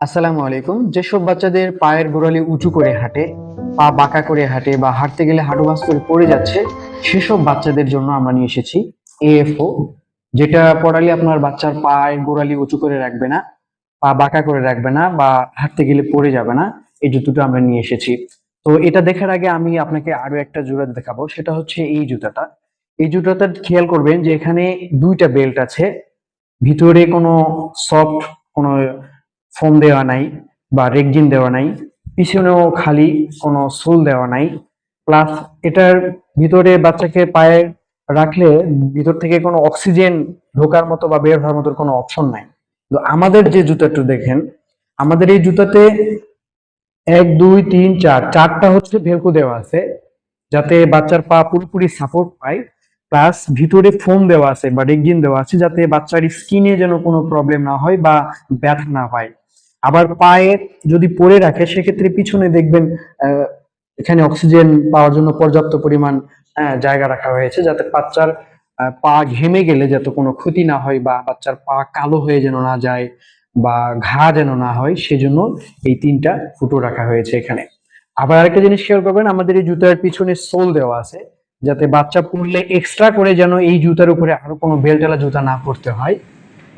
আসসালামু আলাইকুম। যেসব বাচ্চাদের পায়ের গোড়ালি উঁচু করে হাঁটে, পা বাঁকা করে হাঁটে বা হাঁটতে গেলে হাঁটু ভাঁজ করে পড়ে যাচ্ছে, সেসব বাচ্চাদের জন্য আমরা নিয়ে এসেছি এএফও, যেটা পড়ালে আপনার বাচ্চার পায়ের গোড়ালি উঁচু করে রাখবে না, পা বাঁকা করে রাখবে না বা হাঁটতে গেলে পড়ে যাবে না। এই জুতোটা আমরা নিয়ে এসেছি। তো এটা দেখার আগে আমি আপনাকে আরো একটা জোড়া দেখাবো, সেটা হচ্ছে এই জুতাটা। এই জুতাটা খেয়াল করবেন যে এখানে দুইটা বেল্ট আছে, ভিতরে কোনো সফট কোনো ফোম দেওয়া নাই বা রেগজিন দেওয়া নাই, পিছনেও খালি কোনো সোল দেওয়া নাই। প্লাস এটার ভিতরে বাচ্চাকে পায়ে রাখলে ভিতর থেকে কোনো অক্সিজেন ঢোকার মতো বা বের হওয়ার মতো কোনো অপশন নাই। তো আমাদের যে জুতাটা দেখেন, আমাদের এই জুতাতে এক দুই তিন চার চারটা হচ্ছে ভেলক্রো দেওয়া আছে, যাতে বাচ্চার পা পুরোপুরি সাপোর্ট পায়। প্লাস ভিতরে ফোম দেওয়া আছে বা রেগজিন দেওয়া আছে, যাতে বাচ্চার স্কিনে যেন কোনো প্রবলেম না হয় বা ব্যথা না পায়। আবার পায়ে যদি পরে রাখে সেক্ষেত্রে পিছনে দেখবেন এখানে অক্সিজেন পাওয়ার জন্য পর্যাপ্ত পরিমাণ জায়গা রাখা হয়েছে, যাতে বাচ্চার পা ঘেমে গেলে যাতে কোনো ক্ষতি না হয় বা বাচ্চার পা কালো হয়ে যেন না যায় বা ঘা যেন না হয়, সেজন্য এই তিনটা ফুটো রাখা হয়েছে এখানে। আবার আরেকটা জিনিস খেয়াল করবেন, আমাদের এই জুতার পিছনে সোল দেওয়া আছে, যাতে বাচ্চা পরলে এক্সট্রা করে যেন এই জুতার উপরে আরো কোনো বেল্টালা জুতা না পরতে হয়।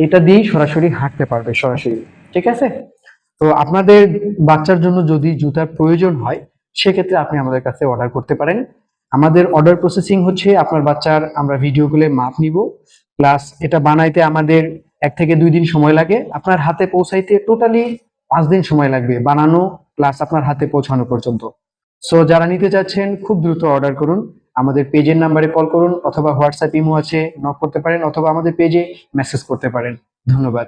এটা দিয়েই সরাসরি হাঁটতে পারবে সরাসরি। ঠিক আছে? তো আপনাদের বাচ্চার জন্য যদি জুতার প্রয়োজন হয়, সেক্ষেত্রে আপনি আমাদের কাছে অর্ডার করতে পারেন। আমাদের অর্ডার প্রসেসিং হচ্ছে, আপনার বাচ্চার আমরা ভিডিও কলে মাপ নিব, প্লাস এটা বানাইতে আমাদের 1 থেকে 2 দিন সময় লাগে, আপনার হাতে পৌঁছাইতে টোটালি 5 দিন সময় লাগবে বানানো প্লাস আপনার হাতে পৌঁছানো পর্যন্ত। সো যারা নিতে চাচ্ছেন খুব দ্রুত অর্ডার করুন। আমাদের পেজের নাম্বারে কল করুন, অথবা হোয়াটসঅ্যাপ ইমো আছে, নক করতে পারেন, অথবা আমাদের পেজে মেসেজ করতে পারেন। ধন্যবাদ।